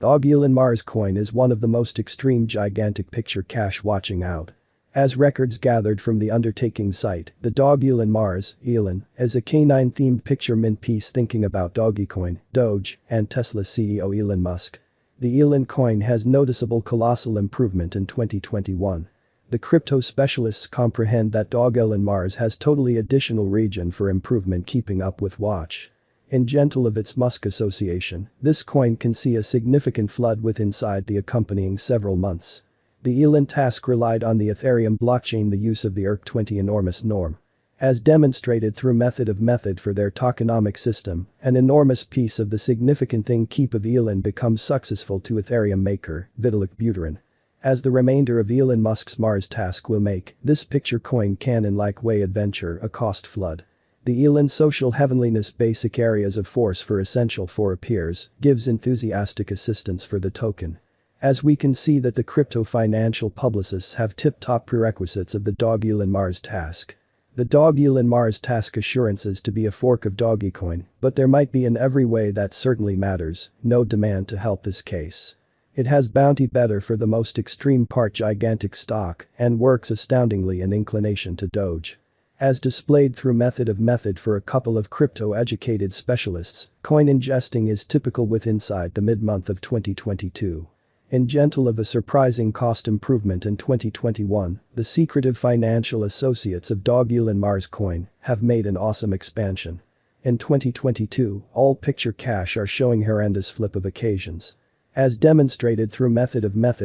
DOGELON Mars coin is one of the most extreme gigantic picture cash watching out. As records gathered from the undertaking site, the DOGELON Mars, Elon, is a canine-themed picture mint piece thinking about Dogecoin, Doge, and Tesla CEO Elon Musk. The Elon coin has noticeable colossal improvement in 2021. The crypto specialists comprehend that DOGELON Mars has totally additional region for improvement keeping up with watch. In gentle of its Musk association, this coin can see a significant flood with inside the accompanying several months. The Elon task relied on the Ethereum blockchain the use of the ERC20 enormous norm. As demonstrated through method for their tokenomic system, an enormous piece of the significant thing keep of Elon becomes successful to Ethereum maker, Vitalik Buterin. As the remainder of Elon Musk's Mars task will make, this picture coin can in like way adventure a cost flood. The Elon social heavenliness basic areas of force for essential for appears, gives enthusiastic assistance for the token. As we can see that the crypto financial publicists have tip-top prerequisites of the DOGELON Mars task. The DOGELON Mars task assurances to be a fork of Dogecoin, but there might be in every way that certainly matters, no demand to help this case. It has bounty better for the most extreme part gigantic stock and works astoundingly in inclination to Doge. As displayed through method for a couple of crypto-educated specialists, coin ingesting is typical with inside the mid-month of 2022. In gentle of a surprising cost improvement in 2021, the secretive financial associates of DOGELON Mars coin have made an awesome expansion. In 2022, all picture cash are showing horrendous flip of occasions. As demonstrated through method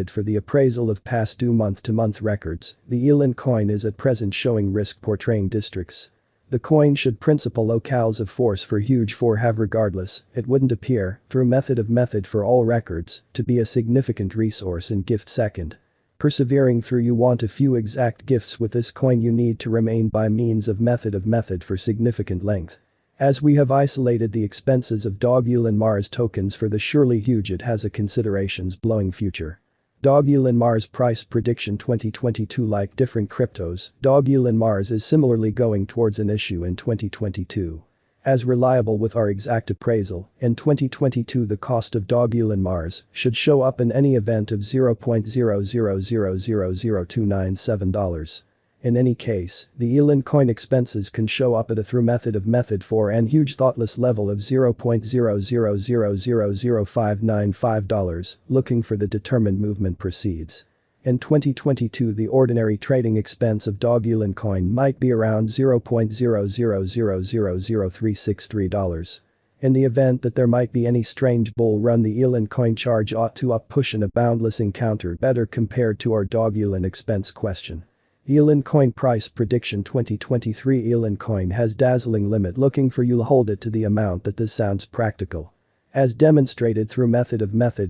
for the appraisal of past due month-to-month records, the Elon coin is at present showing risk portraying districts. The coin should principal locales of force for huge for have regardless, it wouldn't appear, through method for all records, to be a significant resource in gift second. Persevering through you want a few exact gifts with this coin you need to remain by means of method for significant length. As we have isolated the expenses of DOGELON Mars tokens for the surely huge it has a considerations blowing future. DOGELON Mars price prediction 2022 like different cryptos, DOGELON Mars is similarly going towards an issue in 2022. As reliable with our exact appraisal, in 2022 the cost of DOGELON Mars should show up in any event of $0.000000297. In any case, the Elon coin expenses can show up at a through method for and huge thoughtless level of $0.000000595, looking for the determined movement proceeds. In 2022 the ordinary trading expense of DOGELON coin might be around $0.000000363. In the event that there might be any strange bull run the Elon coin charge ought to up push in a boundless encounter better compared to our DOGELON expense question. Elon coin price prediction 2023 Elon coin has dazzling limit looking for you'll hold it to the amount that this sounds practical. As demonstrated through method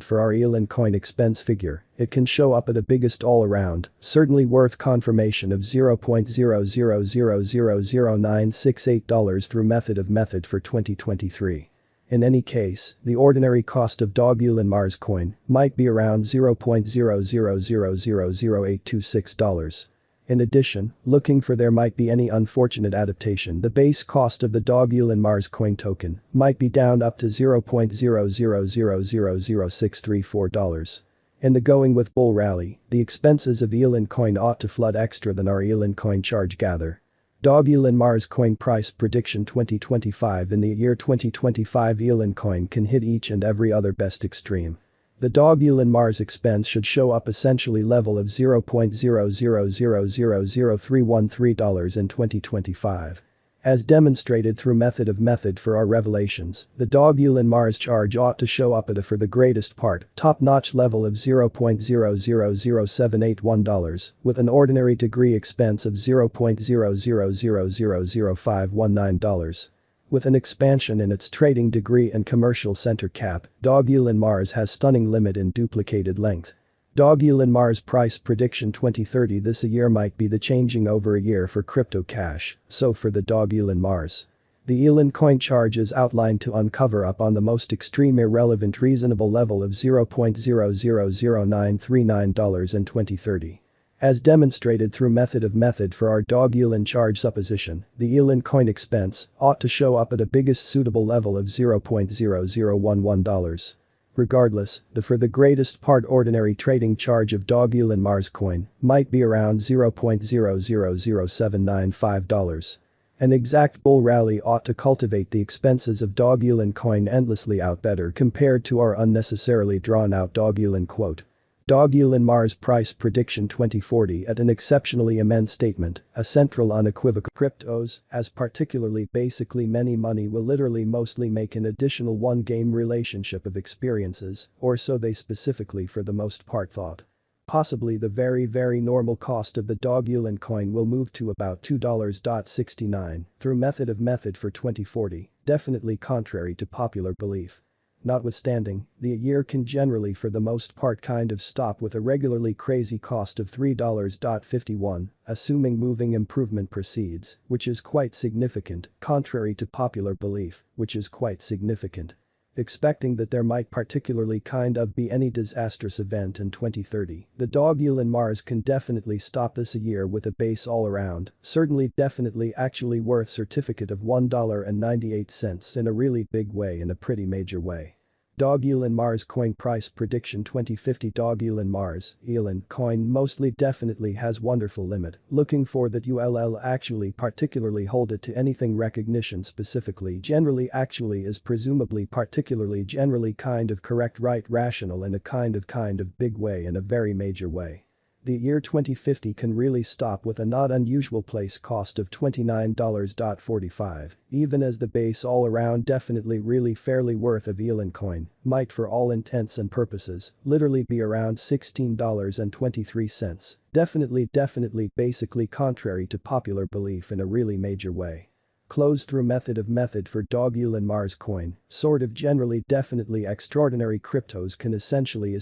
for our Elon coin expense figure, it can show up at a biggest all around, certainly worth confirmation of $0.000000968 through method for 2023. In any case, the ordinary cost of DOGELON Mars coin might be around $0.000000826. In addition, looking for there might be any unfortunate adaptation the base cost of the DOGELON Mars coin token might be down up to $0.000000634. In the going with bull rally, the expenses of Elon coin ought to flood extra than our Elon coin charge gather. DOGELON Mars coin price prediction 2025 in the year 2025 Elon coin can hit each and every other best extreme. The DOGELON Mars expense should show up essentially level of $0.000000313 in 2025. As demonstrated through method for our revelations, the DOGELON Mars charge ought to show up at a for the greatest part top-notch level of $0.0000781 with an ordinary degree expense of $0.000000519. With an expansion in its trading degree and commercial center cap, DOGELON Mars has stunning limit in duplicated length. DOGELON Mars price prediction 2030 this a year might be the changing over a year for crypto cash, so for the DOGELON Mars. The Elon coin charge is outlined to uncover up on the most extreme irrelevant reasonable level of $0.0000939 in 2030. As demonstrated through method for our DOGELON charge supposition, the Elon coin expense ought to show up at a biggest suitable level of $0.0011. Regardless, for the greatest part ordinary trading charge of DOGELON Mars coin might be around $0.000795. An exact bull rally ought to cultivate the expenses of DOGELON coin endlessly out better compared to our unnecessarily drawn out DOGELON quote. DOGELON Mars price prediction 2040 at an exceptionally immense statement, a central unequivocal cryptos, as particularly basically many money will literally mostly make an additional one game relationship of experiences, or so they specifically for the most part thought. Possibly the very normal cost of the DOGELON coin will move to about $2.69 through method for 2040, definitely contrary to popular belief. Notwithstanding, the year can generally for the most part kind of stop with a regularly crazy cost of $3.51, assuming moving improvement proceeds, which is quite significant, contrary to popular belief, which is quite significant. Expecting that there might particularly kind of be any disastrous event in 2030, the DOGELON Mars can definitely stop this a year with a base all around, certainly definitely actually worth certificate of $1.98 in a really big way in a pretty major way. DOGELON Mars coin price prediction 2050 DOGELON Mars, elon coin mostly definitely has wonderful limit, looking for that ULL actually particularly hold it to anything recognition specifically generally actually is presumably particularly generally kind of correct right rational in a kind of big way in a very major way. The year 2050 can really stop with a not unusual place cost of $29.45, even as the base all around definitely really fairly worth of elon coin, might for all intents and purposes, literally be around $16.23, definitely basically contrary to popular belief in a really major way. Close through method for DOGELON Mars coin, sort of generally definitely extraordinary cryptos can essentially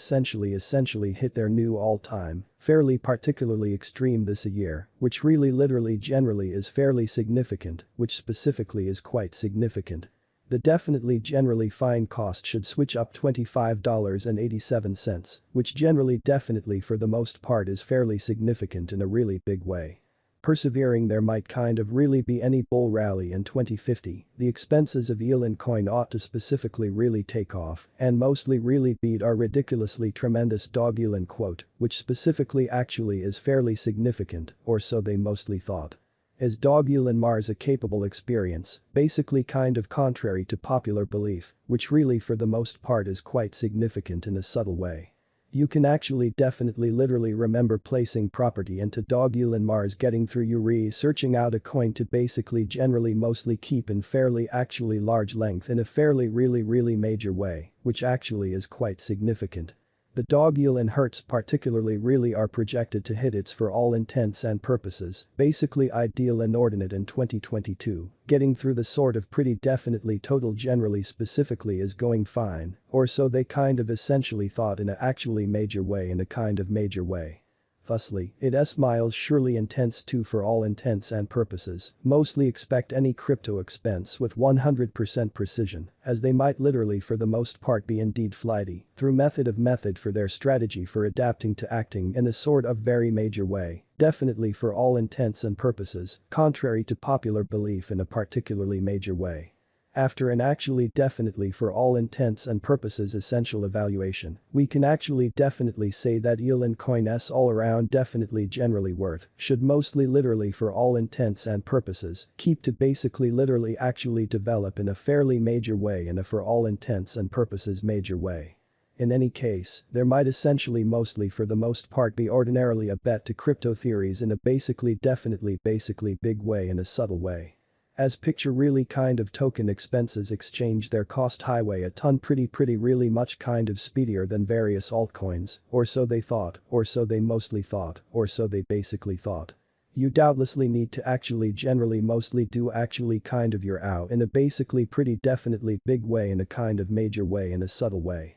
hit their new all-time, fairly particularly extreme this a year, which really literally generally is fairly significant, which specifically is quite significant. The definitely generally fine cost should switch up $25.87, which generally definitely for the most part is fairly significant in a really big way. Persevering there might kind of really be any bull rally in 2050, the expenses of elon coin ought to specifically really take off and mostly really beat our ridiculously tremendous DOGELON quote, which specifically actually is fairly significant, or so they mostly thought. Is DOGELON Mars a capable experience, basically kind of contrary to popular belief, which really for the most part is quite significant in a subtle way. You can actually definitely literally remember placing property into DOGELON Mars getting through you searching out a coin to basically generally mostly keep in fairly actually large length in a fairly really major way, which actually is quite significant. The DOGELON hertz particularly really are projected to hit its for all intents and purposes, basically ideal inordinate in 2022, getting through the sort of pretty definitely total generally specifically is going fine, or so they kind of essentially thought in a actually major way in a kind of major way. Thusly, it's miles surely intense too for all intents and purposes, mostly expect any crypto expense with 100% precision, as they might literally for the most part be indeed flighty, through method for their strategy for adapting to acting in a sort of very major way, definitely for all intents and purposes, contrary to popular belief in a particularly major way. After an actually definitely for all intents and purposes essential evaluation, we can actually definitely say that elon coin's all around definitely generally worth should mostly literally for all intents and purposes keep to basically literally actually develop in a fairly major way in a for all intents and purposes major way. In any case, there might essentially mostly for the most part be ordinarily a bet to crypto theories in a basically big way in a subtle way. As picture really kind of token expenses exchange their cost highway a ton pretty really much kind of speedier than various altcoins, or so they thought, or so they mostly thought, or so they basically thought. You doubtlessly need to actually generally mostly do actually kind of your ow in a basically pretty definitely big way in a kind of major way in a subtle way.